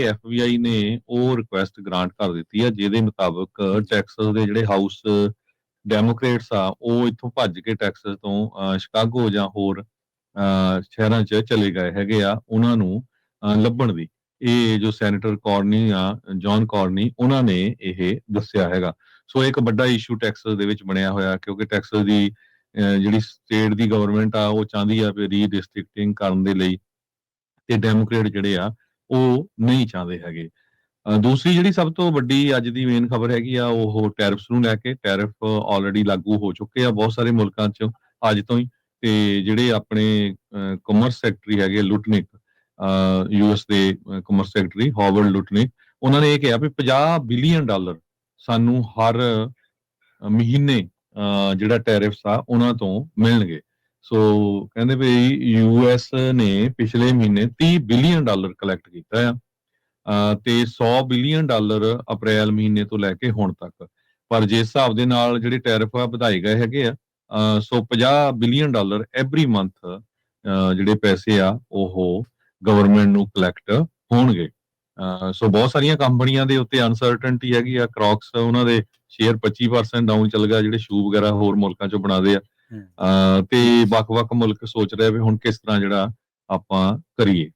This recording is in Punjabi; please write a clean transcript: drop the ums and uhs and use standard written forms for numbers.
FBI ਨੇ ਉਹ ਰਿਕੁਐਸਟ ਗ੍ਰਾਂਟ ਕਰ ਦਿੱਤੀ ਆ, ਜਿਹਦੇ ਮੁਤਾਬਕ ਟੈਕਸਸ ਦੇ ਜਿਹੜੇ ਹਾਊਸ ਡੈਮੋਕ੍ਰੇਟਸ ਆ ਉਹ ਇੱਥੋਂ ਭੱਜ ਕੇ ਟੈਕਸਸ ਤੋਂ ਸ਼ਿਕਾਗੋ ਜਾਂ ਹੋਰ ਸ਼ਹਿਰਾਂ 'ਚ ਚਲੇ ਗਏ ਹੈਗੇ ਆ ਉਹਨਾਂ ਨੂੰ ਲੱਭਣ ਦੀ। ਇਹ ਜੋ ਸੈਨੇਟਰ ਕਾਰਨੀ ਆ, ਜੌਨ ਕਾਰਨੀ, ਉਹਨਾਂ ਨੇ ਇਹ ਦੱਸਿਆ ਹੈਗਾ। ਸੋ ਇੱਕ ਵੱਡਾ ਇਸ਼ੂ ਟੈਕਸਸ ਦੇ ਵਿੱਚ ਬਣਿਆ ਹੋਇਆ, ਕਿਉਂਕਿ ਟੈਕਸਸ ਦੀ ਜਿਹੜੀ ਸਟੇਟ ਦੀ ਗਵਰਨਮੈਂਟ ਆ ਉਹ ਚਾਹੁੰਦੀ ਆ ਵੀ ਰੀਡਿਸਟ੍ਰਿਕਟਿੰਗ ਕਰਨ ਦੇ ਲਈ, ਤੇ ਡੈਮੋਕ੍ਰੇਟ ਜਿਹੜੇ ਆ ਉਹ ਨਹੀਂ ਚਾਹੁੰਦੇ ਹੈਗੇ। ਦੂਸਰੀ ਜਿਹੜੀ ਸਭ ਤੋਂ ਵੱਡੀ ਅੱਜ ਦੀ ਮੇਨ ਖਬਰ ਹੈਗੀ ਆ ਉਹ ਟੈਰਿਫਸ ਨੂੰ ਲੈ ਕੇ। ਟੈਰਿਫ ਆਲਰੇਡੀ ਲਾਗੂ ਹੋ ਚੁੱਕੇ ਆ ਬਹੁਤ ਸਾਰੇ ਮੁਲਕਾਂ 'ਚ ਅੱਜ ਤੋਂ ਹੀ, ਤੇ ਜਿਹੜੇ ਆਪਣੇ ਕਮਰਸ ਸੈਕਟਰੀ ਹੈਗੇ ਲੁਟਨਿਕ, US ਦੇ ਕਮਰਸ ਸੈਕਟਰੀ ਹਾਵਰਡ ਲੁਟਨਿਕ, ਉਹਨਾਂ ਨੇ ਇਹ ਕਿਹਾ ਵੀ $50 ਬਿਲੀਅਨ ਸਾਨੂੰ ਹਰ ਮਹੀਨੇ ਜਿਹੜਾ ਟੈਰਿਫਸ ਆ ਉਹਨਾਂ ਤੋਂ ਮਿਲਣਗੇ। ਸੋ ਕਹਿੰਦੇ ਵੀ US ਨੇ ਪਿਛਲੇ ਮਹੀਨੇ $30 ਬਿਲੀਅਨ ਕਲੈਕਟ ਕੀਤਾ ਆ, ਤੇ $100 ਬਿਲੀਅਨ ਅਪ੍ਰੈਲ ਮਹੀਨੇ ਤੋਂ ਲੈ ਕੇ ਹੁਣ ਤੱਕ। ਪਰ ਜਿਸ ਹਿਸਾਬ ਦੇ ਨਾਲ ਜਿਹੜੇ ਟੈਰਿਫ ਆ ਵਧਾਏ ਗਏ ਹੈਗੇ ਆ, ਸੋ $50 ਬਿਲੀਅਨ ਐਵਰੀ ਮੰਥ ਜਿਹੜੇ ਪੈਸੇ ਆ ਉਹ ਗਵਰਨਮੈਂਟ ਨੂੰ ਕਲੈਕਟ ਹੋਣਗੇ। ਸੋ ਬਹੁਤ ਸਾਰੀਆਂ ਕੰਪਨੀਆਂ ਦੇ ਉੱਤੇ ਅਨਸਰਟਨਟੀ ਹੈਗੀ ਆ। ਕ੍ਰੌਕਸ, ਉਹਨਾਂ ਦੇ ਸ਼ੇਅਰ 25% ਡਾਊਨ ਚੱਲ ਗਿਆ, ਜਿਹੜੇ ਸ਼ੂ ਵਗੈਰਾ ਹੋਰ ਮੁਲਕਾਂ 'ਚੋਂ ਬਣਾਦੇ ਆ। ਤੇ ਵੱਖ-ਵੱਖ ਮੁਲਕ ਸੋਚ ਰਹੇ ਵੀ ਹੁਣ ਕਿਸ ਤਰ੍ਹਾਂ ਜਿਹੜਾ ਆਪਾਂ ਕਰੀਏ।